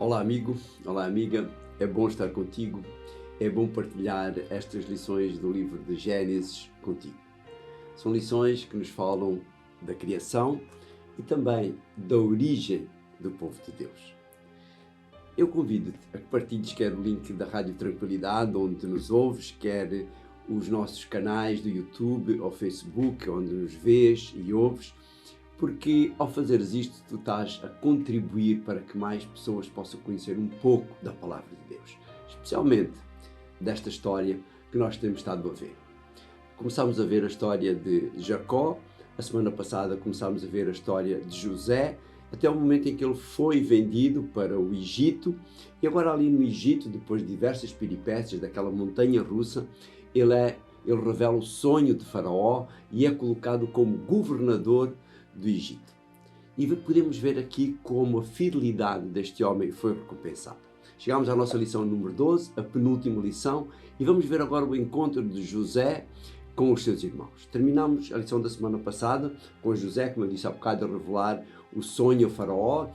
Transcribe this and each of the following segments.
Olá amigo, olá amiga, é bom estar contigo, é bom partilhar estas lições do livro de Gênesis contigo. São lições que nos falam da criação e também da origem do povo de Deus. Eu convido-te a que partilhes quer o link da Rádio Tranquilidade, onde nos ouves, quer os nossos canais do YouTube ou Facebook, onde nos vês e ouves, porque ao fazeres isto, tu estás a contribuir para que mais pessoas possam conhecer um pouco da Palavra de Deus, especialmente desta história que nós temos estado a ver. Começámos a ver a história de Jacó, a semana passada começámos a ver a história de José, até o momento em que ele foi vendido para o Egito, e agora ali no Egito, depois de diversas peripécias daquela montanha russa, ele revela o sonho de Faraó e é colocado como governador do Egito. E podemos ver aqui como a fidelidade deste homem foi recompensada. Chegamos à nossa lição número 12, a penúltima lição, e vamos ver agora o encontro de José com os seus irmãos. Terminamos a lição da semana passada com José, como eu disse há bocado, a revelar o sonho a Faraó,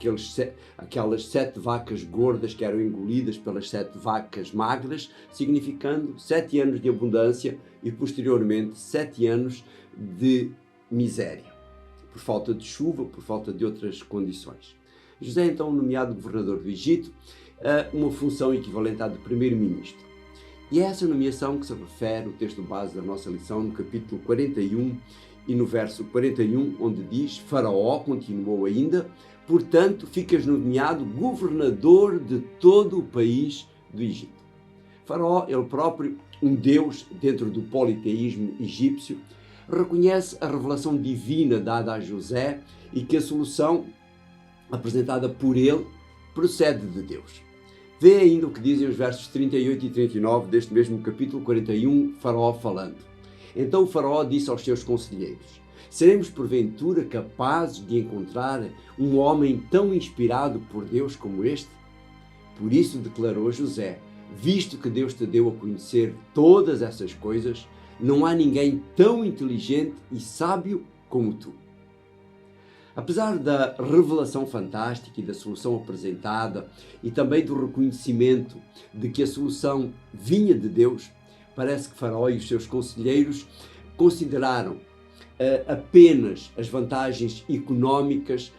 aquelas 7 vacas gordas que eram engolidas pelas 7 vacas magras, significando 7 anos de abundância e posteriormente 7 anos de miséria, por falta de chuva, por falta de outras condições. José é então nomeado governador do Egito, uma função equivalente à de primeiro-ministro. E é essa nomeação que se refere o texto base da nossa lição no capítulo 41 e no verso 41, onde diz: Faraó continuou ainda, portanto ficas nomeado governador de todo o país do Egito. Faraó, ele próprio, um deus dentro do politeísmo egípcio, reconhece a revelação divina dada a José e que a solução apresentada por ele procede de Deus. Vê ainda o que dizem os versos 38 e 39 deste mesmo capítulo 41, Faraó falando. Então o Faraó disse aos seus conselheiros: seremos porventura capazes de encontrar um homem tão inspirado por Deus como este? Por isso declarou José: visto que Deus te deu a conhecer todas essas coisas, não há ninguém tão inteligente e sábio como tu. Apesar da revelação fantástica e da solução apresentada e também do reconhecimento de que a solução vinha de Deus, parece que Faraó e os seus conselheiros consideraram apenas as vantagens económicas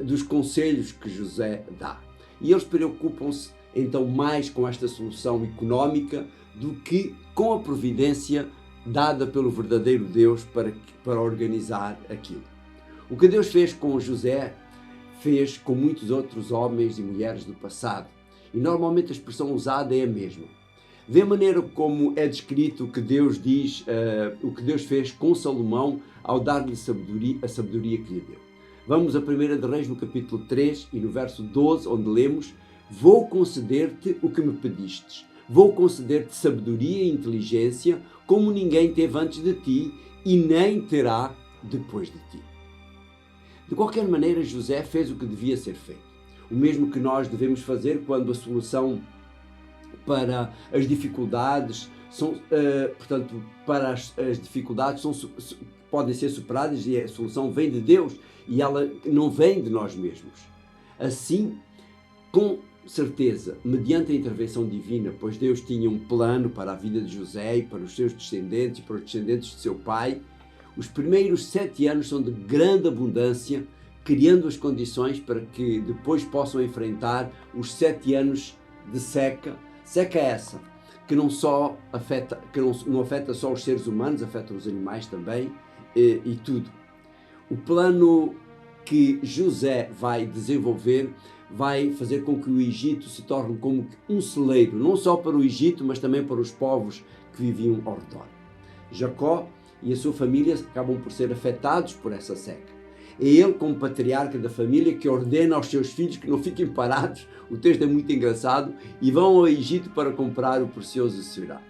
dos conselhos que José dá. E eles preocupam-se então mais com esta solução económica do que com a providência dada pelo verdadeiro Deus para organizar aquilo. O que Deus fez com José, fez com muitos outros homens e mulheres do passado. E normalmente a expressão usada é a mesma. Vê a maneira como é descrito o que Deus diz, o que Deus fez com Salomão ao dar-lhe a sabedoria que lhe deu. Vamos a 1 de Reis no capítulo 3 e no verso 12, onde lemos: vou conceder-te o que me pedistes. Vou conceder-te sabedoria e inteligência como ninguém teve antes de ti e nem terá depois de ti. De qualquer maneira, José fez o que devia ser feito. O mesmo que nós devemos fazer quando a solução para as dificuldades podem ser superadas e a solução vem de Deus e ela não vem de nós mesmos. Assim, com certeza, mediante a intervenção divina, pois Deus tinha um plano para a vida de José e para os seus descendentes e para os descendentes de seu pai, os primeiros 7 anos são de grande abundância, criando as condições para que depois possam enfrentar os 7 anos de seca essa, que não afeta só os seres humanos, afeta os animais também e tudo. O plano que José vai desenvolver vai fazer com que o Egito se torne como um celeiro, não só para o Egito, mas também para os povos que viviam ao redor. Jacó e a sua família acabam por ser afetados por essa seca. É ele, como patriarca da família, que ordena aos seus filhos que não fiquem parados, o texto é muito engraçado, e vão ao Egito para comprar o precioso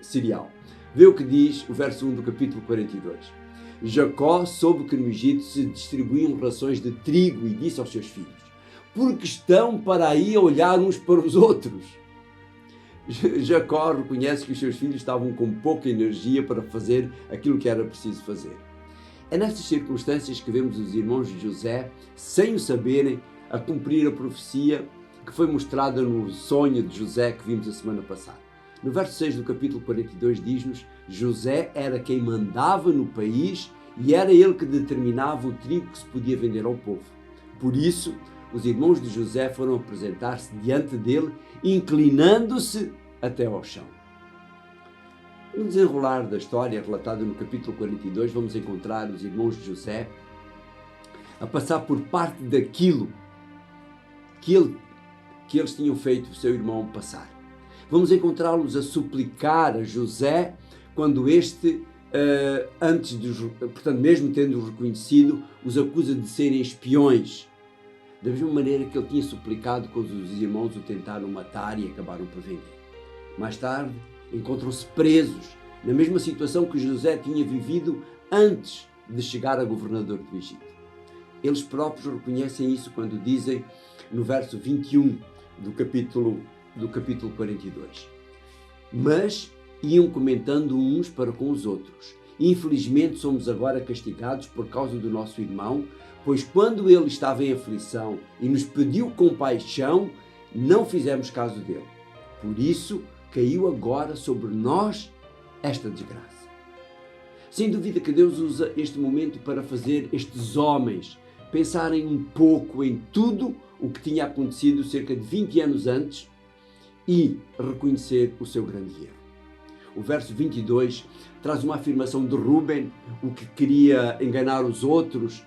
cereal. Vê o que diz o verso 1 do capítulo 42. Jacó soube que no Egito se distribuíam rações de trigo e disse aos seus filhos: porque estão para aí a olhar uns para os outros. Jacó reconhece que os seus filhos estavam com pouca energia para fazer aquilo que era preciso fazer. É nestas circunstâncias que vemos os irmãos de José, sem o saberem, a cumprir a profecia que foi mostrada no sonho de José que vimos a semana passada. No verso 6 do capítulo 42 diz-nos: José era quem mandava no país e era ele que determinava o trigo que se podia vender ao povo. Por isso, os irmãos de José foram apresentar-se diante dele, inclinando-se até ao chão. No desenrolar da história relatada no capítulo 42, vamos encontrar os irmãos de José a passar por parte daquilo que eles tinham feito o seu irmão passar. Vamos encontrá-los a suplicar a José quando este, portanto, mesmo tendo-os reconhecido, os acusa de serem espiões. Da mesma maneira que ele tinha suplicado quando os irmãos o tentaram matar e acabaram por vender. Mais tarde, encontram-se presos, na mesma situação que José tinha vivido antes de chegar a governador do Egito. Eles próprios reconhecem isso quando dizem, no verso 21 do capítulo 42. Mas iam comentando uns para com os outros: infelizmente somos agora castigados por causa do nosso irmão, pois quando ele estava em aflição e nos pediu compaixão, não fizemos caso dele. Por isso caiu agora sobre nós esta desgraça. Sem dúvida que Deus usa este momento para fazer estes homens pensarem um pouco em tudo o que tinha acontecido cerca de 20 anos antes e reconhecer o seu grande erro. O verso 22 traz uma afirmação de Rúben, o que queria enganar os outros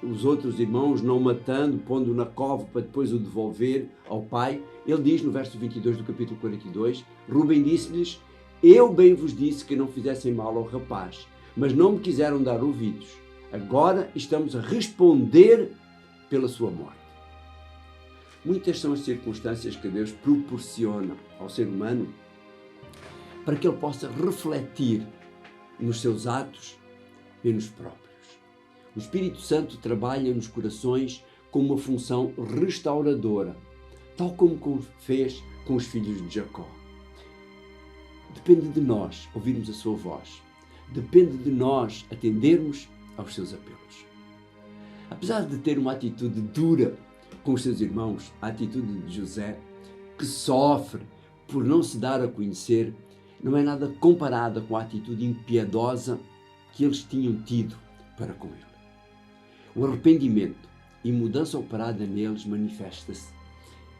irmãos, não matando, pondo-o na cova para depois o devolver ao pai. Ele diz no verso 22 do capítulo 42, Rúben disse-lhes: eu bem vos disse que não fizessem mal ao rapaz, mas não me quiseram dar ouvidos. Agora estamos a responder pela sua morte. Muitas são as circunstâncias que Deus proporciona ao ser humano para que ele possa refletir nos seus atos e nos próprios. O Espírito Santo trabalha nos corações com uma função restauradora, tal como fez com os filhos de Jacó. Depende de nós ouvirmos a sua voz. Depende de nós atendermos aos seus apelos. Apesar de ter uma atitude dura com os seus irmãos, a atitude de José, que sofre por não se dar a conhecer, não é nada comparada com a atitude impiedosa que eles tinham tido para com ele. O arrependimento e mudança operada neles manifesta-se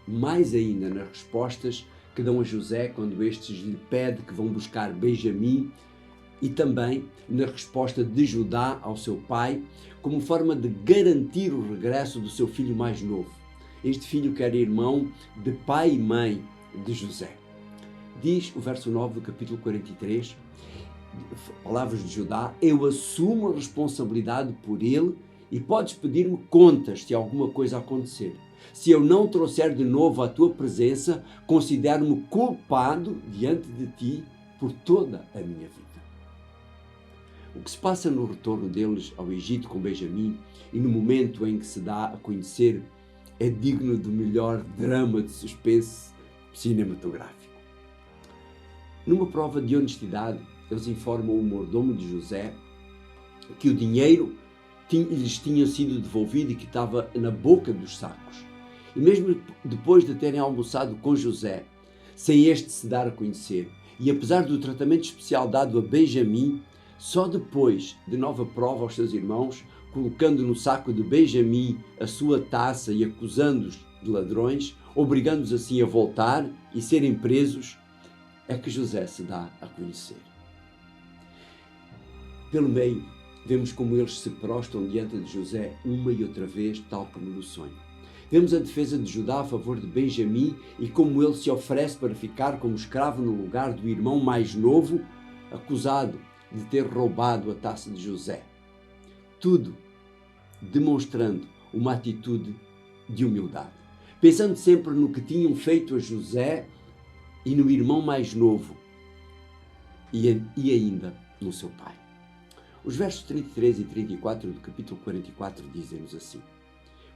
mais ainda nas respostas que dão a José quando estes lhe pedem que vão buscar Benjamim, e também na resposta de Judá ao seu pai, como forma de garantir o regresso do seu filho mais novo. Este filho que era irmão de pai e mãe de José. Diz o verso 9 do capítulo 43, palavras de Judá: eu assumo a responsabilidade por ele e podes pedir-me contas se alguma coisa acontecer. Se eu não trouxer de novo à tua presença, considero-me culpado diante de ti por toda a minha vida. O que se passa no retorno deles ao Egito com Benjamim e no momento em que se dá a conhecer é digno do melhor drama de suspense cinematográfico. Numa prova de honestidade, eles informam o mordomo de José que o dinheiro lhes tinha sido devolvido e que estava na boca dos sacos. E mesmo depois de terem almoçado com José, sem este se dar a conhecer, e apesar do tratamento especial dado a Benjamim, só depois de nova prova aos seus irmãos, colocando no saco de Benjamim a sua taça e acusando-os de ladrões, obrigando-os assim a voltar e serem presos, é que José se dá a conhecer. Pelo meio, vemos como eles se prostram diante de José uma e outra vez, tal como no sonho. Vemos a defesa de Judá a favor de Benjamim e como ele se oferece para ficar como escravo no lugar do irmão mais novo, acusado de ter roubado a taça de José. Tudo demonstrando uma atitude de humildade. Pensando sempre no que tinham feito a José e no irmão mais novo e ainda no seu pai. Os versos 33 e 34 do capítulo 44 dizem-nos assim: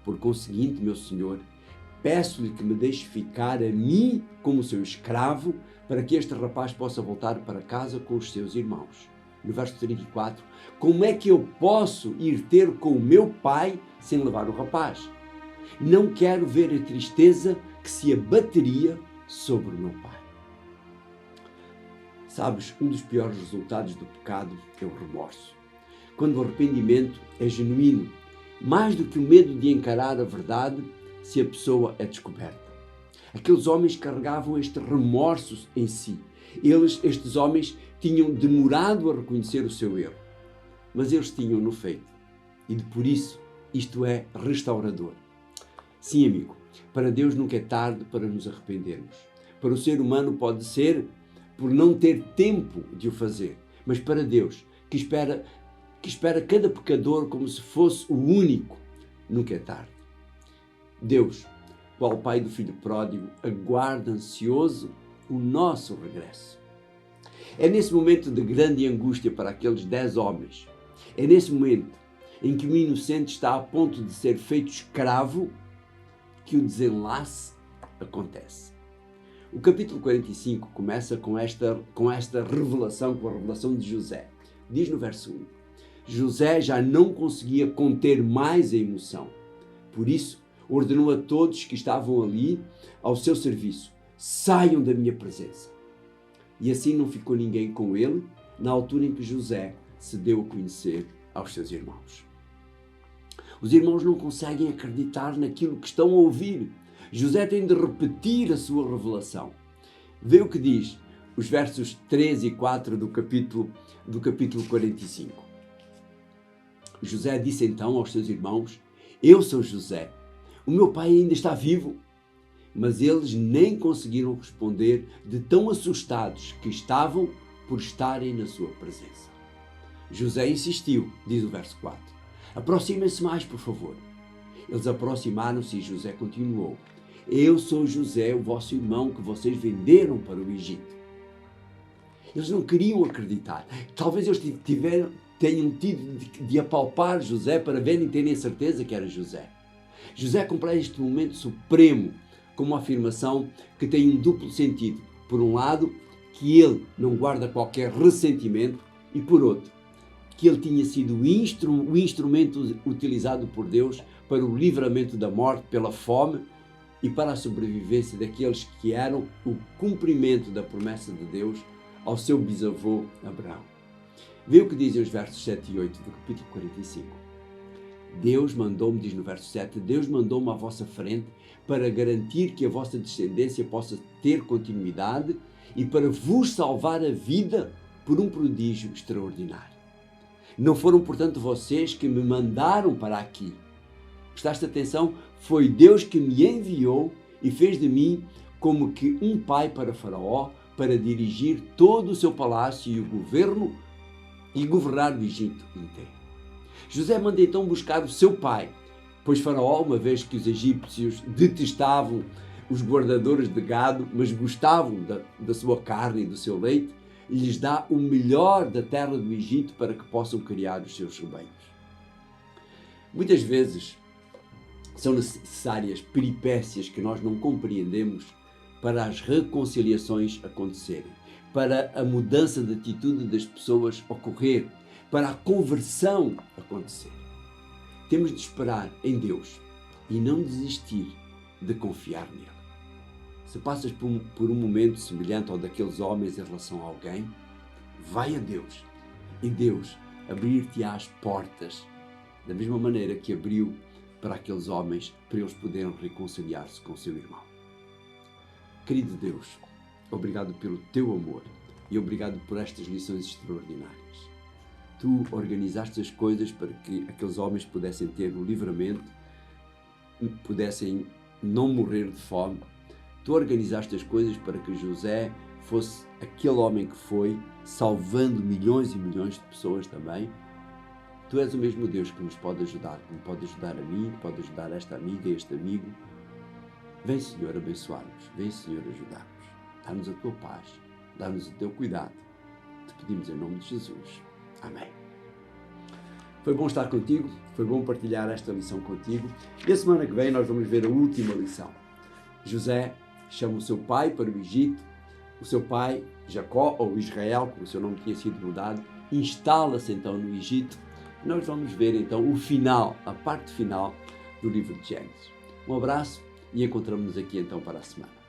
por conseguinte, meu senhor, peço-lhe que me deixe ficar a mim como seu escravo, para que este rapaz possa voltar para casa com os seus irmãos. No verso 34, como é que eu posso ir ter com o meu pai sem levar o rapaz? Não quero ver a tristeza que se abateria sobre o meu pai. Sabes, um dos piores resultados do pecado é o remorso. Quando o arrependimento é genuíno, mais do que o medo de encarar a verdade, se a pessoa é descoberta. Aqueles homens carregavam este remorso em si. Estes homens, tinham demorado a reconhecer o seu erro, mas eles tinham-no feito. E por isso, isto é restaurador. Sim, amigo, para Deus nunca é tarde para nos arrependermos. Para o ser humano pode ser por não ter tempo de o fazer, mas para Deus, que espera cada pecador como se fosse o único, nunca é tarde. Deus, qual Pai do Filho Pródigo, aguarda ansioso o nosso regresso. É nesse momento de grande angústia para aqueles 10 homens, é nesse momento em que o inocente está a ponto de ser feito escravo, que o desenlace acontece. O capítulo 45 começa com esta revelação, com a revelação de José. Diz no verso 1, José já não conseguia conter mais a emoção. Por isso, ordenou a todos que estavam ali ao seu serviço, saiam da minha presença. E assim não ficou ninguém com ele, na altura em que José se deu a conhecer aos seus irmãos. Os irmãos não conseguem acreditar naquilo que estão a ouvir. José tem de repetir a sua revelação. Vê o que diz os versos 3 e 4 do capítulo 45. José disse então aos seus irmãos, eu sou José, o meu pai ainda está vivo. Mas eles nem conseguiram responder de tão assustados que estavam por estarem na sua presença. José insistiu, diz o verso 4. Aproximem-se mais, por favor. Eles aproximaram-se e José continuou. Eu sou José, o vosso irmão que vocês venderam para o Egito. Eles não queriam acreditar. Talvez eles tenham tido de apalpar José para verem e terem certeza que era José. José completa este momento supremo com uma afirmação que tem um duplo sentido. Por um lado, que ele não guarda qualquer ressentimento e por outro, que ele tinha sido o instrumento utilizado por Deus para o livramento da morte pela fome e para a sobrevivência daqueles que eram o cumprimento da promessa de Deus ao seu bisavô Abraão. Vê o que dizem os versos 7 e 8 do capítulo 45. Deus mandou-me, diz no verso 7, Deus mandou-me à vossa frente para garantir que a vossa descendência possa ter continuidade e para vos salvar a vida por um prodígio extraordinário. Não foram, portanto, vocês que me mandaram para aqui. Prestaste atenção? Foi Deus que me enviou e fez de mim como que um pai para Faraó, para dirigir todo o seu palácio e o governo e governar o Egito inteiro. José manda então buscar o seu pai, pois Faraó, uma vez que os egípcios detestavam os guardadores de gado, mas gostavam da sua carne e do seu leite, lhes dá o melhor da terra do Egito para que possam criar os seus rebanhos. Muitas vezes são necessárias peripécias que nós não compreendemos para as reconciliações acontecerem, para a mudança de atitude das pessoas ocorrer, para a conversão acontecer. Temos de esperar em Deus e não desistir de confiar nele. Se passas por um momento semelhante ao daqueles homens em relação a alguém, vai a Deus e Deus abrir-te-á as portas da mesma maneira que abriu para aqueles homens, para eles poderem reconciliar-se com seu irmão. Querido Deus, obrigado pelo teu amor e obrigado por estas lições extraordinárias. Tu organizaste as coisas para que aqueles homens pudessem ter o livramento, pudessem não morrer de fome. Tu organizaste as coisas para que José fosse aquele homem que foi, salvando milhões e milhões de pessoas também. Tu és o mesmo Deus que nos pode ajudar, que me pode ajudar a mim, que pode ajudar esta amiga, este amigo. Vem, Senhor, abençoar-nos. Vem, Senhor, ajudar-nos. Dá-nos a tua paz. Dá-nos o teu cuidado. Te pedimos em nome de Jesus. Amém. Foi bom estar contigo. Foi bom partilhar esta lição contigo. E a semana que vem nós vamos ver a última lição. José chama o seu pai para o Egito. O seu pai, Jacó, ou Israel, como o seu nome tinha sido mudado, instala-se então no Egito. Nós vamos ver então o final, a parte final do livro de Gênesis. Um abraço e encontramos-nos aqui então para a semana.